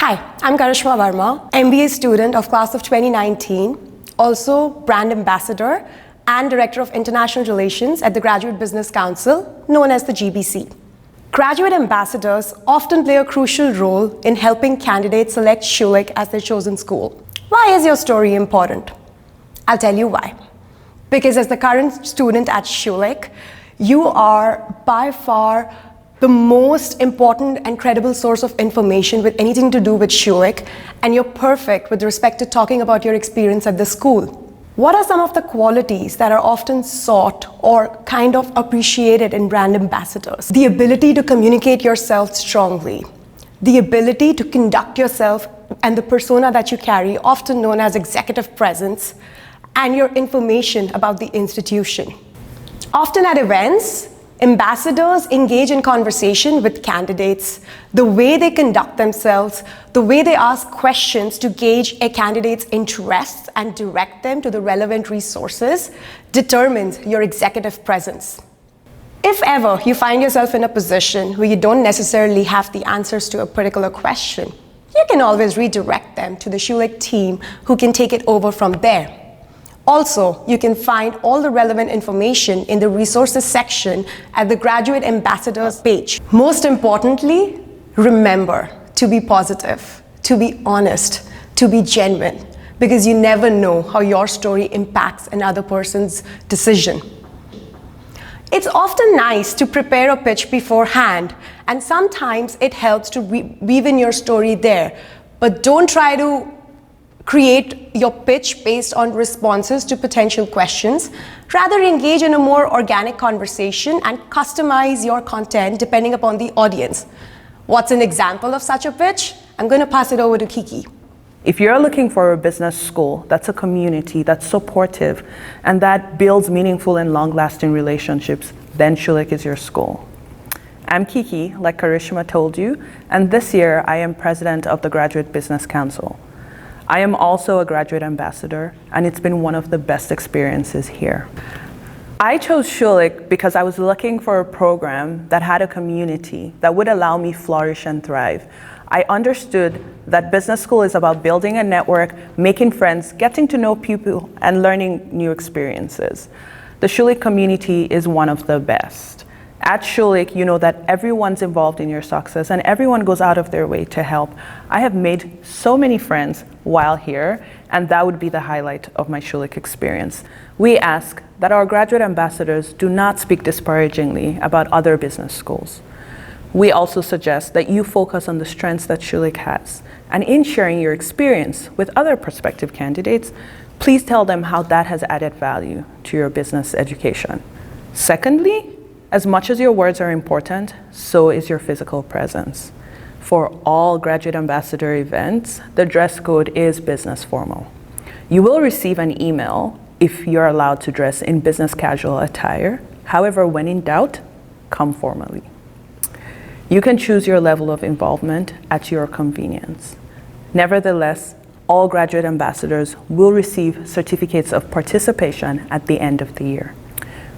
Hi, I'm Karishma Varma, MBA student of class of 2019, also brand ambassador and director of international relations at the Graduate Business Council, known as the GBC. Graduate ambassadors often play a crucial role in helping candidates select Schulich as their chosen school. Why is your story important? I'll tell you why. Because as the current student at Schulich, you are by far the most important and credible source of information with anything to do with Schulich, and you're perfect with respect to talking about your experience at the school. What are some of the qualities that are often sought or kind of appreciated in brand ambassadors? The ability to communicate yourself strongly, the ability to conduct yourself and the persona that you carry, often known as executive presence, and your information about the institution. Often at events, ambassadors engage in conversation with candidates. The way they conduct themselves, the way they ask questions to gauge a candidate's interests and direct them to the relevant resources determines your executive presence. If ever you find yourself in a position where you don't necessarily have the answers to a particular question, you can always redirect them to the Schulich team who can take it over from there. Also, you can find all the relevant information in the resources section at the Graduate Ambassadors page. Most importantly, remember to be positive, to be honest, to be genuine, because you never know how your story impacts another person's decision. It's often nice to prepare a pitch beforehand, and sometimes it helps to weave in your story there, but don't try to create your pitch based on responses to potential questions. Rather, engage in a more organic conversation and customize your content depending upon the audience. What's an example of such a pitch? I'm going to pass it over to Kike. If you're looking for a business school that's a community, that's supportive, and that builds meaningful and long-lasting relationships, then Schulich is your school. I'm Kike, like Karishma told you, and this year I am president of the Graduate Business Council. I am also a graduate ambassador, and it's been one of the best experiences here. I chose Schulich because I was looking for a program that had a community that would allow me flourish and thrive. I understood that business school is about building a network, making friends, getting to know people, and learning new experiences. The Schulich community is one of the best. At Schulich, you know that everyone's involved in your success and everyone goes out of their way to help. I have made so many friends while here, and that would be the highlight of my Schulich experience. We ask that our graduate ambassadors do not speak disparagingly about other business schools. We also suggest that you focus on the strengths that Schulich has, and in sharing your experience with other prospective candidates, please tell them how that has added value to your business education. Secondly, as much as your words are important, so is your physical presence. For all graduate ambassador events, the dress code is business formal. You will receive an email if you're allowed to dress in business casual attire. However, when in doubt, come formally. You can choose your level of involvement at your convenience. Nevertheless, all graduate ambassadors will receive certificates of participation at the end of the year.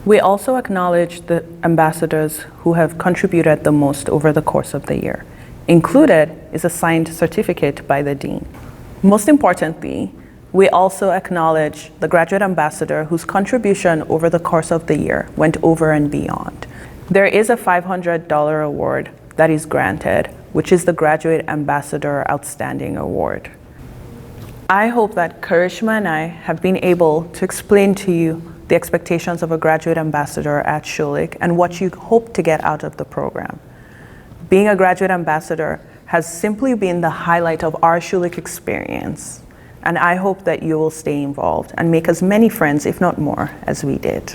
We also acknowledge the ambassadors who have contributed the most over the course of the year. Included is a signed certificate by the dean. Most importantly, we also acknowledge the graduate ambassador whose contribution over the course of the year went over and beyond. There is a $500 award that is granted, which is the Graduate Ambassador Outstanding Award. I hope that Karishma and I have been able to explain to you the expectations of a graduate ambassador at Schulich and what you hope to get out of the program. Being a graduate ambassador has simply been the highlight of our Schulich experience, and I hope that you will stay involved and make as many friends, if not more, as we did.